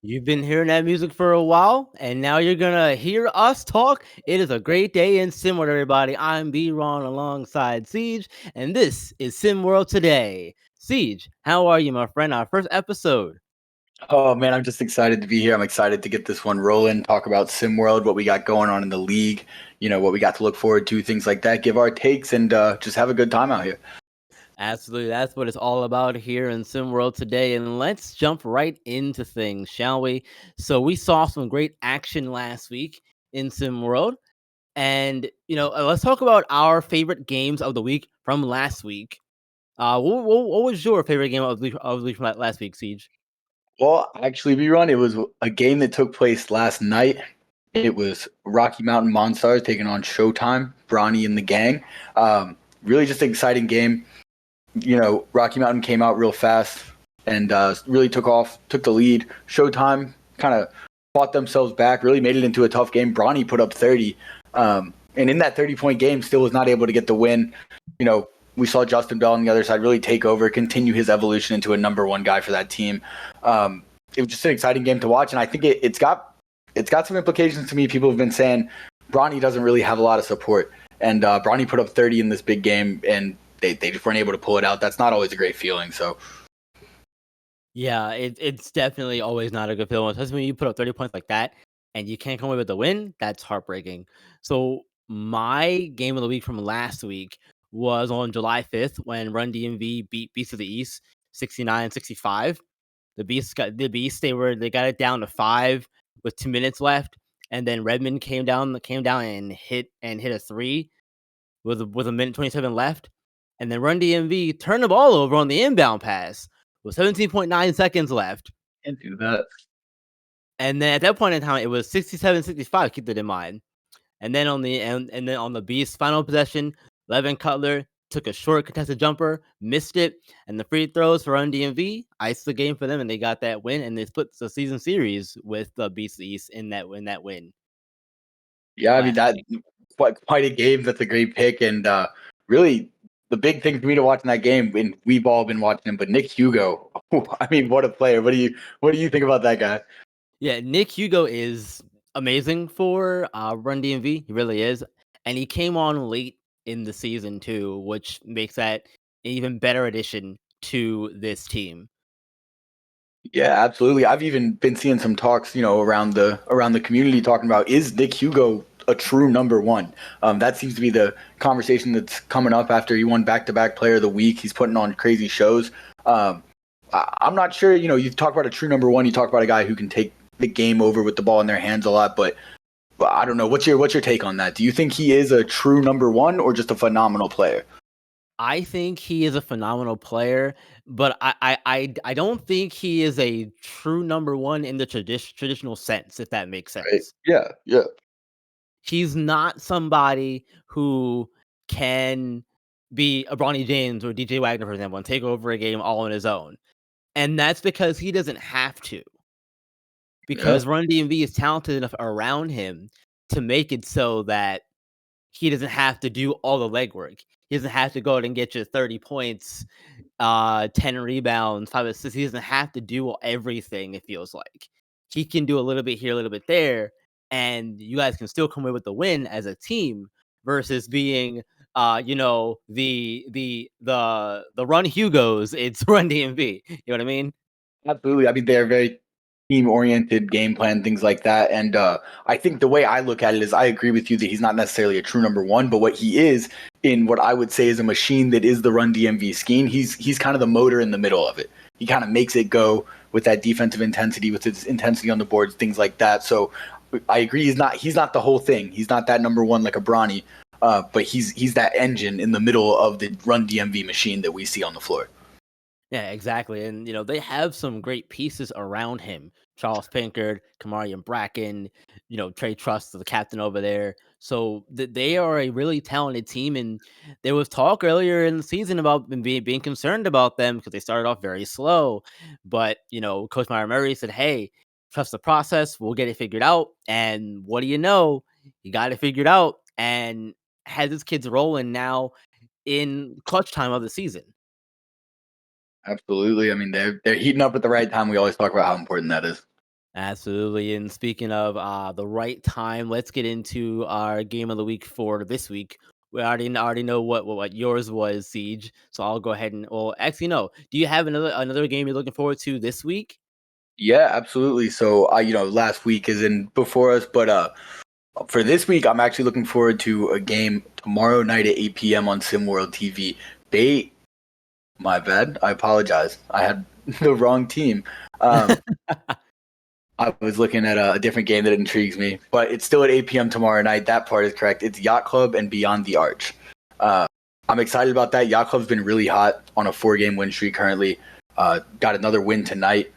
You've been hearing that music for a while, and now you're gonna hear us talk. It is a great day in SimWorld, everybody. I'm B-Ron alongside Siege, and this is SimWorld Today. Siege, how are you, my friend? Our first episode. Oh man, I'm just excited to be here. I'm excited to get this one rolling, talk about SimWorld, what we got going on in the league, what we got to look forward to, things like that, give our takes, and just have a good time out here. Absolutely, that's what it's all about here in SimWorld today. And let's jump right into things, shall we? So we saw some great action last week in SimWorld. And let's talk about our favorite games of the week from last week. What was your favorite game of the week from last week, Siege? Well, actually, rerun, it was a game that took place last night. It was Rocky Mountain Monstars taking on Showtime, Bronny and the gang. Really just an exciting game. Rocky Mountain came out real fast and really took the lead. Showtime kind of fought themselves back, really made it into a tough game. Bronny put up 30. And in that 30-point game, still was not able to get the win. We saw Justin Bell on the other side really take over, continue his evolution into a number one guy for that team. It was just an exciting game to watch, and I think it's got some implications to me. People have been saying Bronny doesn't really have a lot of support, and Bronny put up 30 in this big game, and they just weren't able to pull it out. That's not always a great feeling. So Yeah, it's definitely always not a good feeling, especially when you put up 30 points like that and you can't come away with the win. That's heartbreaking. So my game of the week from last week was on July 5th when Run DMV beat Beast of the East 69-65. The Beast. They got it down to 5 with 2 minutes left, and then Redmond came down and hit a three with a minute 27 left, and then Run DMV turned the ball over on the inbound pass with 17.9 seconds left. can't do that. And then at that point in time, it was 67-65. Keep that in mind. And then on the Beast final possession, Levin Cutler took a short contested jumper, missed it, and the free throws for Run DMV iced the game for them, and they got that win, and they split the season series with the Beast East in that win. Yeah, I mean Last that week. quite a game. That's a great pick, and really the big thing for me to watch in that game, and we've all been watching him, but Nick Hugo. I mean, what a player! What do you think about that guy? Yeah, Nick Hugo is amazing for Run DMV. He really is, and he came on late in the season too, which makes that an even better addition to this team. Yeah, absolutely. I've even been seeing some talks, around the community talking about, is Nick Hugo a true number one? That seems to be the conversation that's coming up after he won back-to-back Player of the Week. He's putting on crazy shows. I'm not sure. You talk about a true number one. You talk about a guy who can take the game over with the ball in their hands a lot, but I don't know. What's your take on that? Do you think he is a true number one or just a phenomenal player? I think he is a phenomenal player, but I don't think he is a true number one in the traditional sense, if that makes Right? sense. Yeah, yeah. He's not somebody who can be a Bronny James or DJ Wagner, for example, and take over a game all on his own. And that's because he doesn't have to. Yeah. Because Run DMV is talented enough around him to make it so that he doesn't have to do all the legwork. He doesn't have to go out and get you 30 points, 10 rebounds, 5 assists. He doesn't have to do everything, it feels like. He can do a little bit here, a little bit there, and you guys can still come away with the win as a team versus being the Run Hugos, it's Run DMV. You know what I mean? Absolutely. I mean, they're very team-oriented game plan, things like that. And I think the way I look at it is I agree with you that he's not necessarily a true number one, but what he is in what I would say is a machine that is the Run DMV scheme. He's kind of the motor in the middle of it. He kind of makes it go with that defensive intensity, with his intensity on the boards, things like that. So I agree. He's not the whole thing. He's not that number one like a Bronny, but he's that engine in the middle of the Run DMV machine that we see on the floor. Yeah, exactly. And they have some great pieces around him. Charles Pinkard, Kamarian Bracken, Trey Truss, the captain over there. So they are a really talented team. And there was talk earlier in the season about being concerned about them because they started off very slow. But, Coach Myra Murray said, hey, trust the process. We'll get it figured out. And what do you know? He got it figured out and has his kids rolling now in clutch time of the season. Absolutely. I mean, they're heating up at the right time. We always talk about how important that is. Absolutely. And speaking of the right time, let's get into our game of the week for this week. We already know what yours was, Siege. So I'll go ahead and well, actually no. Do you have another game you're looking forward to this week? Yeah, absolutely. So I, last week is in before us, but for this week, I'm actually looking forward to a game tomorrow night at 8 p.m. on SimWorld TV. They, my bad. I apologize. I had the wrong team. Um, I was looking at a different game that intrigues me, but it's still at 8 p.m. tomorrow night. That part is correct. It's Yacht Club and Beyond the Arch. Uh, I'm excited about that. Yacht Club's been really hot on a 4-game win streak currently. Got another win tonight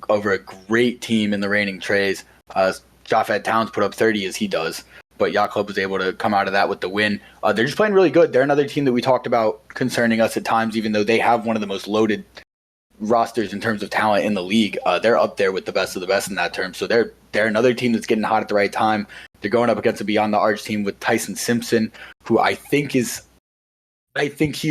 over a great team in the reigning Trays. Jafet Towns put up 30 as he does, but Yacht Club was able to come out of that with the win. They're just playing really good. They're another team that we talked about concerning us at times, even though they have one of the most loaded rosters in terms of talent in the league. They're up there with the best of the best in that term. So they're another team that's getting hot at the right time. They're going up against a Beyond the Arch team with Tyson Simpson, who I think he's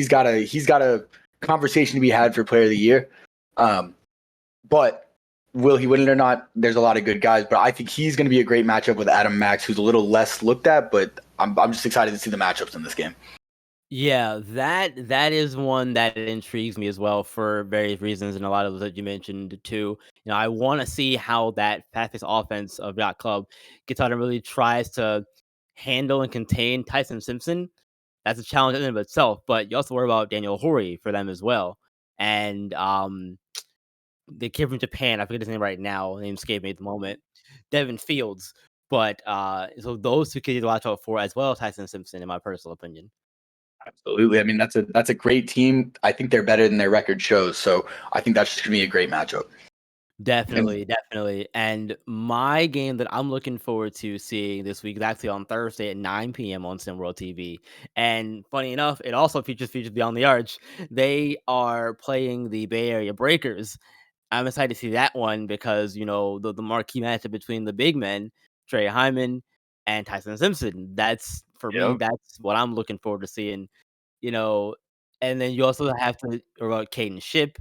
got a conversation to be had for Player of the Year. But will he win it or not? There's a lot of good guys, but I think he's going to be a great matchup with Adam Max, who's a little less looked at. But I'm just excited to see the matchups in this game. Yeah, that is one that intrigues me as well for various reasons, and a lot of those that you mentioned too. I want to see how that fast-paced offense of Yacht Club gets out and really tries to handle and contain Tyson Simpson. That's a challenge in and of itself, but you also worry about Daniel Hori for them as well, and the kid from Japan, I forget his name right now. Name escaped me at the moment. Devin Fields, but so those two kids to watch out for as well as Tyson Simpson, in my personal opinion. Absolutely. I mean, that's a great team. I think they're better than their record shows. So I think that's just going to be a great matchup. And Definitely, definitely. And my game that I'm looking forward to seeing this week is actually on Thursday at 9 p.m. on SimWorld TV. And funny enough, it also features Beyond the Arch. They are playing the Bay Area Breakers. I'm excited to see that one because the marquee matchup between the big men, Trey Hyman and Tyson Simpson. That's for me. yep, That's what I'm looking forward to seeing. You know, and then you also have to worry about Caden Ship,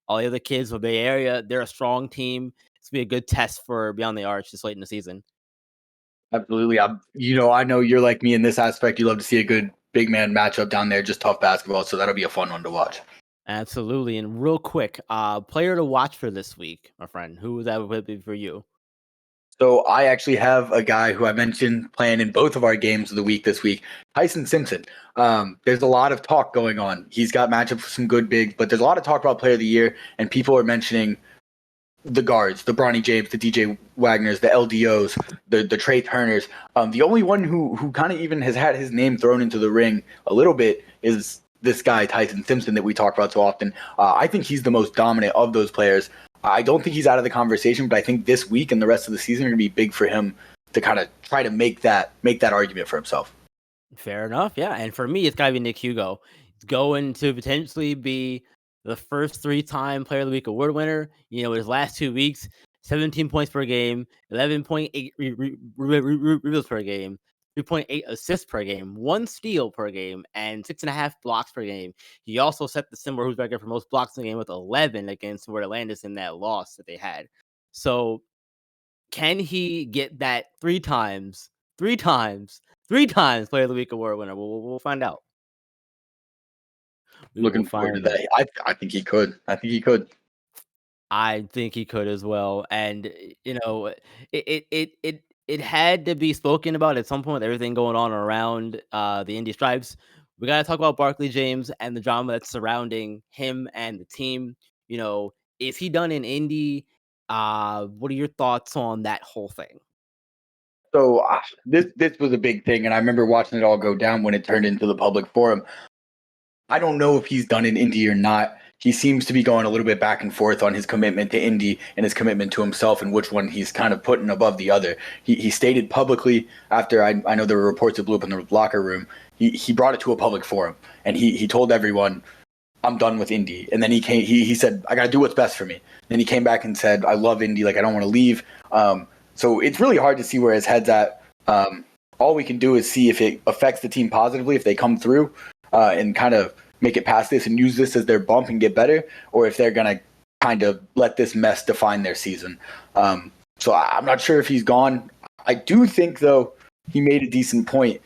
all the other kids from Bay Area. They're a strong team. It's gonna be a good test for Beyond the Arch this late in the season. absolutely. I know you're like me in this aspect. You love to see a good big man matchup down there, just tough basketball. So that'll be a fun one to watch. Absolutely. And real quick, player to watch for this week, my friend. Who would that would be for you? So I actually have a guy who I mentioned playing in both of our games of the week this week, Tyson Simpson. There's a lot of talk going on. He's got matchups with some good bigs, but there's a lot of talk about Player of the Year, and people are mentioning the guards, the Bronny James, the DJ Wagners, the LDOs, the Trey Turners. The only one who kind of even has had his name thrown into the ring a little bit is this guy Tyson Simpson that we talk about so often. I think he's the most dominant of those players. I don't think he's out of the conversation, but I think this week and the rest of the season are going to be big for him to kind of try to make that argument for himself. Fair enough, yeah, and for me, it's gotta be Nick Hugo. He's going to potentially be the first three-time Player of the Week award winner. His last 2 weeks, 17 points per game, 11.8 rebounds per game, 3.8 assists per game, 1 steal per game, and 6.5 blocks per game. He also set the Timberwolves record for most blocks in the game with 11 against Ward Atlantis in that loss that they had. So can he get that 3 times, 3 times Player of the Week award winner? We'll find out. We will Looking forward to find out. that. I think he could. I think he could. I think he could as well, and, it had to be spoken about at some point with everything going on around, the Indy Stripes. We gotta talk about Barkley James and the drama that's surrounding him and the team. Is he done in Indy? What are your thoughts on that whole thing? So this was a big thing, and I remember watching it all go down when it turned into the public forum. I don't know if he's done in Indy or not. He seems to be going a little bit back and forth on his commitment to Indy and his commitment to himself and which one he's kind of putting above the other. He stated publicly after I know there were reports that blew up in the locker room. He brought it to a public forum and he told everyone, I'm done with Indy. And then he said, I got to do what's best for me. Then he came back and said, I love Indy. Like, I don't want to leave. So it's really hard to see where his head's at. All we can do is see if it affects the team positively, if they come through and kind of make it past this and use this as their bump and get better, or if they're going to kind of let this mess define their season. So I'm not sure if he's gone. I do think, though, he made a decent point.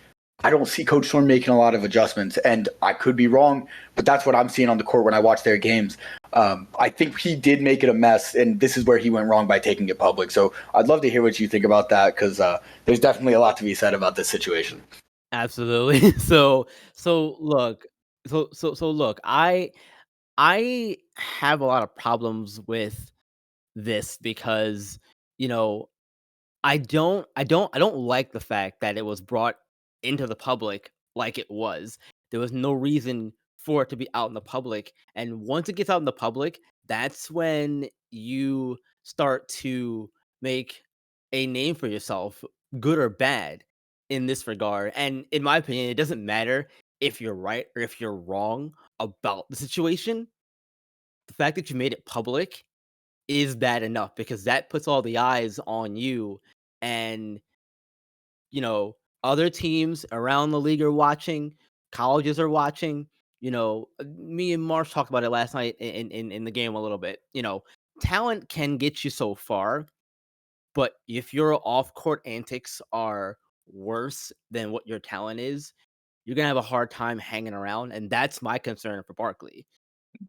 I don't see Coach Storm making a lot of adjustments, and I could be wrong, but that's what I'm seeing on the court when I watch their games. I think he did make it a mess, and this is where he went wrong by taking it public. So I'd love to hear what you think about that because there's definitely a lot to be said about this situation. Absolutely. So look, so look, I have a lot of problems with this because, you know, I don't like the fact that it was brought into the public like it was. There was no reason for it to be out in the public, and once it gets out in the public, that's when you start to make a name for yourself, good or bad, in this regard. And in my opinion, it doesn't matter if you're right or if you're wrong about the situation. The fact that you made it public is bad enough because that puts all the eyes on you, and you know, other teams around the league are watching, colleges are watching. Me and Marsh talked about it last night in the game a little bit. Talent can get you so far, but if your off court antics are worse than what your talent is, you're gonna have a hard time hanging around, and that's my concern for Barkley.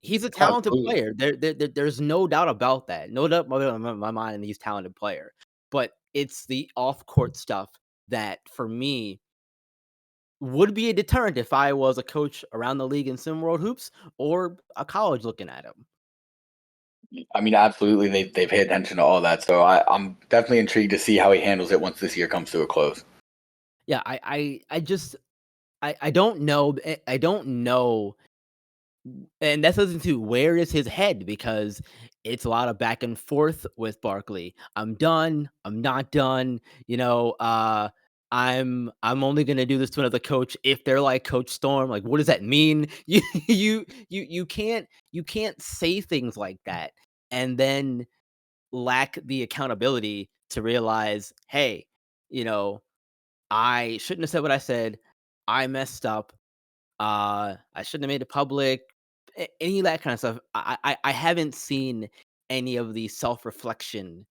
He's a talented Absolutely. player. There's no doubt about that. No doubt about my mind, and he's a talented player. But it's the off court stuff that, for me, would be a deterrent if I was a coach around the league in SimWorld Hoops or a college looking at him. I mean, absolutely, they pay attention to all that. So I'm definitely intrigued to see how he handles it once this year comes to a close. Yeah, I just I don't know. I don't know. And that's something too. Where is his head? Because it's a lot of back and forth with Barkley. I'm done. I'm not done. I'm only gonna do this to another coach if they're like Coach Storm. Like, what does that mean? You can't say things like that and then lack the accountability to realize, hey, you know, I shouldn't have said what I said. I messed up. I shouldn't have made it public. Any of that kind of stuff. I haven't seen any of the self-reflection,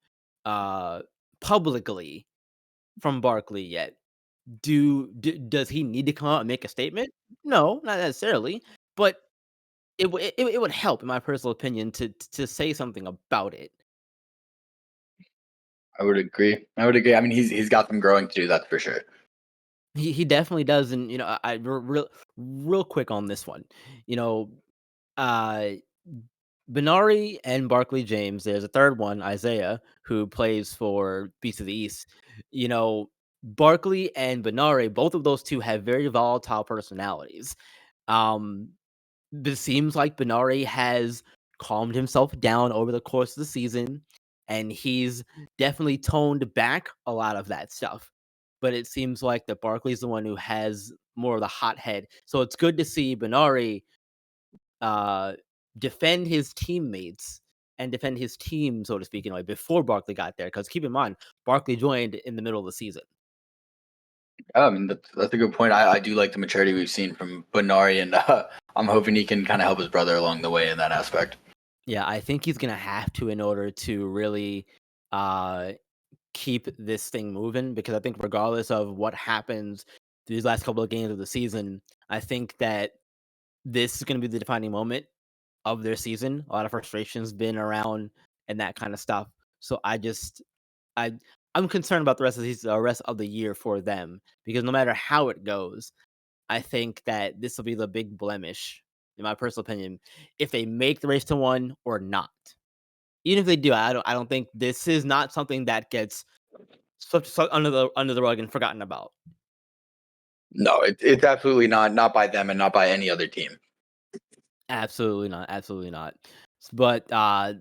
uh, publicly from Barkley yet. Does he need to come out and make a statement? No, not necessarily, but it would help, in my personal opinion, to say something about it. I would agree. I would agree. I mean, he's got them growing to do that for sure. He definitely does, and real quick on this one, you know, uh Benari and Barkley James, there's a third one, Isaiah, who plays for Beast of the East. Barkley and Benari, both of those 2 have very volatile personalities. Um, this seems like Benari has calmed himself down over the course of the season, and he's definitely toned back a lot of that stuff. But it seems like that Barkley's the one who has more of the hot head. So it's good to see Benari uh, defend his teammates and defend his team, so to speak, before Barkley got there. Because keep in mind, Barkley joined in the middle of the season. I mean, that's a good point. I do like the maturity we've seen from Benari, and I'm hoping he can kind of help his brother along the way in that aspect. Yeah, I think he's gonna have to in order to really uh, keep this thing moving. Because I think regardless of what happens these last couple of games of the season, I think that this is gonna be the defining moment of their season. A lot of frustration's been around and that kind of stuff. So I I'm concerned about the rest of the year for them because no matter how it goes, I think that this will be the big blemish, in my personal opinion, if they make the race to one or not. Even if they do, I don't think this is not something that gets swept under the rug and forgotten about. No, it's absolutely not by them and not by any other team. Absolutely not, absolutely not. But,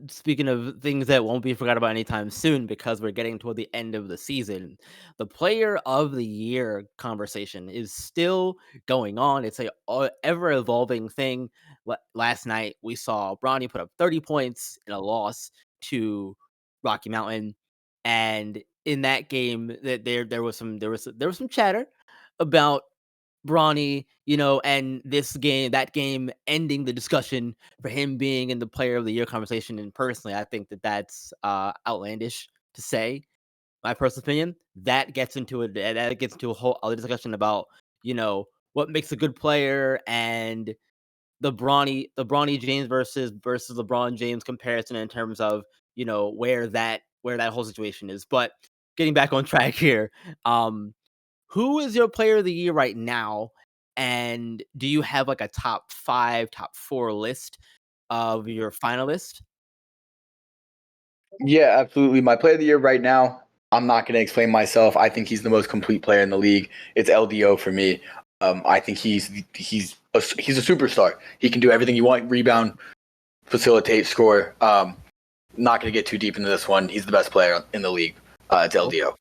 speaking of things that won't be forgot about anytime soon because we're getting toward the end of the season, the player of the year conversation is still going on. It's a ever evolving thing. Last night, we saw Bronny put up 30 points in a loss to Rocky Mountain, and in that game, there was some chatter about Bronny, and that game ending the discussion for him being in the player of the year conversation. And personally, I think that that's outlandish to say, my personal opinion, that gets into a whole other discussion about, what makes a good player and the Bronny James versus LeBron James comparison in terms of, where that whole situation is. But getting back on track here, um, who is your player of the year right now? And do you have like a top 5, top 4 list of your finalists? Yeah, absolutely. My player of the year right now, I'm not going to explain myself. I think he's the most complete player in the league. It's LDO for me. I think he's a superstar. He can do everything you want: rebound, facilitate, score. Not going to get too deep into this one. He's the best player in the league. It's LDO.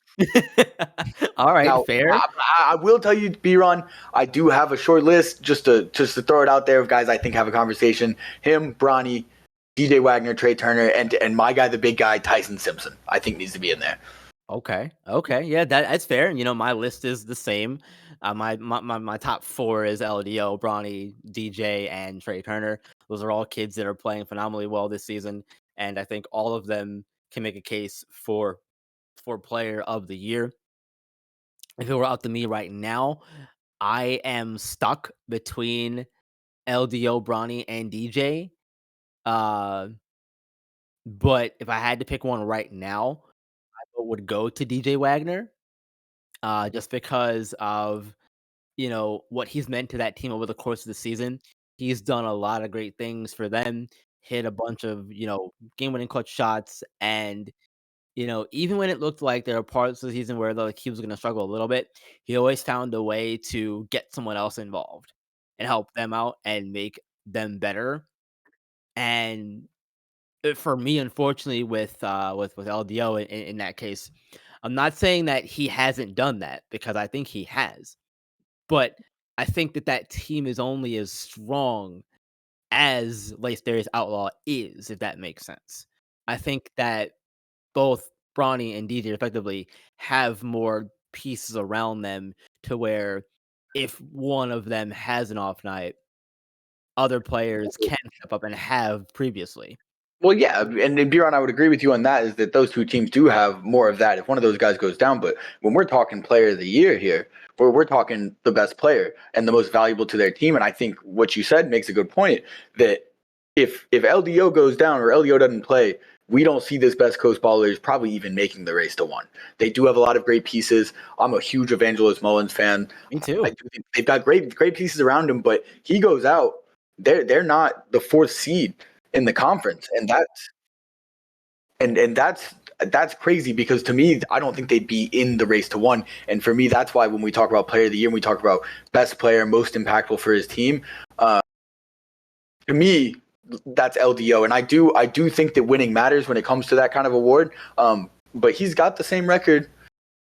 All right, Now, fair. I will tell you, B-Ron, I do have a short list just to throw it out there of guys I think have a conversation. Him, Bronny, DJ Wagner, Trey Turner, and my guy, the big guy, Tyson Simpson. I think needs to be in there. Okay. Okay. Yeah, that's fair. My list is the same. My top 4 is LDO, Bronny, DJ, and Trey Turner. Those are all kids that are playing phenomenally well this season, and I think all of them can make a case for player of the year. If it were up to me right now, I am stuck between LDO, Bronny, and DJ. Uh, but if I had to pick one right now, I would go to DJ Wagner. Just because of, what he's meant to that team over the course of the season. He's done a lot of great things for them, hit a bunch of, game-winning clutch shots, and, even when it looked like there were parts of the season where, like, he was gonna struggle a little bit, he always found a way to get someone else involved and help them out and make them better. And, for me, unfortunately, with LDO in that case, I'm not saying that he hasn't done that because I think he has. But I think that team is only as strong as Darius Outlaw is, if that makes sense. I think that both Bronny and DJ effectively have more pieces around them to where if one of them has an off night, other players can step up and have previously. Well, yeah, and Biron, I would agree with you on that. Is that those two teams do have more of that if one of those guys goes down. But when we're talking player of the year here, we're talking the best player and the most valuable to their team. And I think what you said makes a good point that if LDO goes down or LDO doesn't play, we don't see this best coast ballers probably even making the race to one. They do have a lot of great pieces. I'm a huge Evangelos Mullins fan. Me I too. do think they've got great pieces around him, but he goes out, they're not the fourth seed in the conference, and that's crazy because to me, I don't think they'd be in the race to one. And for me, that's why when we talk about player of the year, and we talk about best player, most impactful for his team, to me, that's LDO. And I do think that winning matters when it comes to that kind of award. But he's got the same record.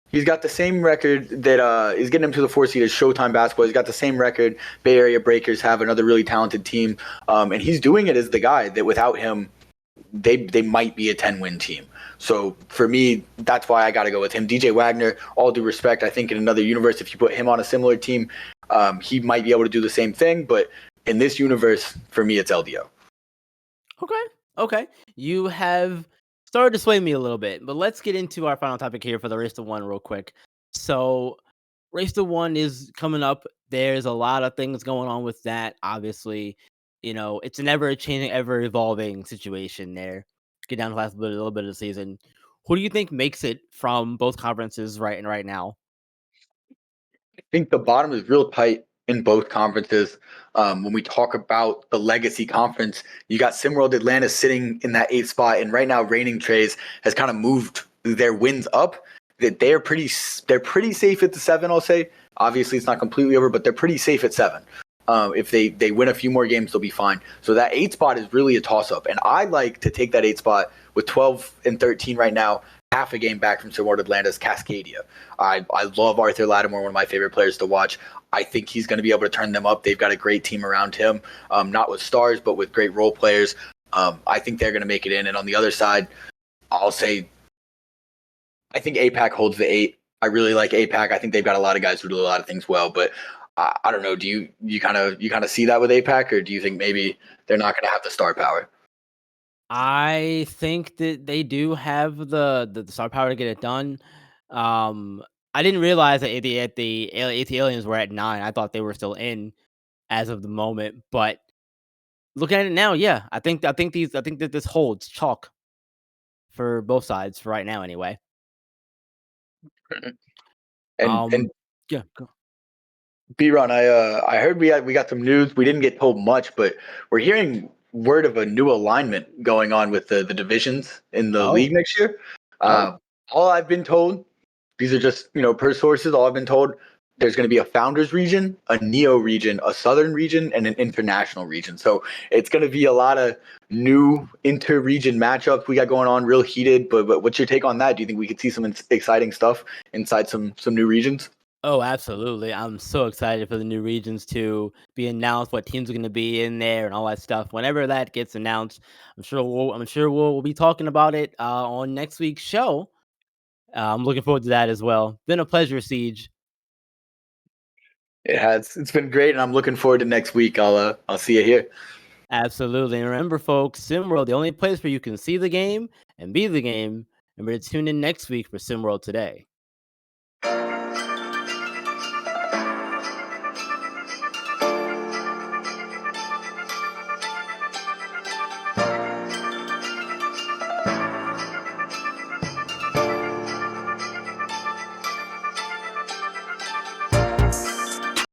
He's got the same record that is getting him to the 4 seed as Showtime basketball. He's got the same record Bay Area Breakers have, another really talented team, and he's doing it as the guy that without him, they might be a 10-win team. So for me, that's why I got to go with him. DJ Wagner, all due respect, I think in another universe, if you put him on a similar team, he might be able to do the same thing. But in this universe, for me, it's LDO. Okay. Okay. You have started to sway me a little bit, but let's get into our final topic here for the race to one real quick. So, race to one is coming up. There's a lot of things going on with that. Obviously, it's an ever changing, ever evolving situation there. Get down to the last little bit of the season. Who do you think makes it from both conferences right now? I think the bottom is real tight in both conferences. When we talk about the legacy conference, you got SimWorld Atlanta sitting in that 8th spot, and right now, reigning Trays has kind of moved their wins up. That they're pretty safe at the 7. I'll say. Obviously, it's not completely over, but they're pretty safe at 7. If they win a few more games, they'll be fine. So that 8th spot is really a toss up, and I like to take that 8th spot with 12 and 13 right now, half a game back from SimWorld Atlanta's Cascadia. I love Arthur Lattimore, one of my favorite players to watch. I think he's going to be able to turn them up. They've got a great team around him, not with stars, but with great role players. I think they're going to make it in. And on the other side, I'll say I think APAC holds the 8. I really like APAC. I think they've got a lot of guys who do a lot of things well, but I don't know. Do you kind of see that with APAC, or do you think maybe they're not going to have the star power? I think that they do have the star power to get it done. Um, I didn't realize that the aliens were at 9. I thought they were still in as of the moment, but looking at it now, yeah, I think that this holds chalk for both sides for right now anyway. And Um, yeah, go. B-Ron, I heard we got some news. We didn't get told much, but we're hearing word of a new alignment going on with the divisions in the league Oh, next year. oh, Uh, all I've been told, these are just per sources. All I've been told, there's going to be a founders region, a neo region, a southern region, and an international region. So it's going to be a lot of new inter-region matchups we got going on, real heated. But what's your take on that? Do you think we could see some exciting stuff inside some new regions? oh, absolutely. I'm so excited for the new regions to be announced, what teams are going to be in there, and all that stuff. Whenever that gets announced, I'm sure we'll be talking about it on next week's show. I'm looking forward to that as well. Been a pleasure, Siege. It has. It's been great, and I'm looking forward to next week. I'll see you here. Absolutely. And remember, folks, SimWorld, the only place where you can see the game and be the game. Remember to tune in next week for SimWorld Today.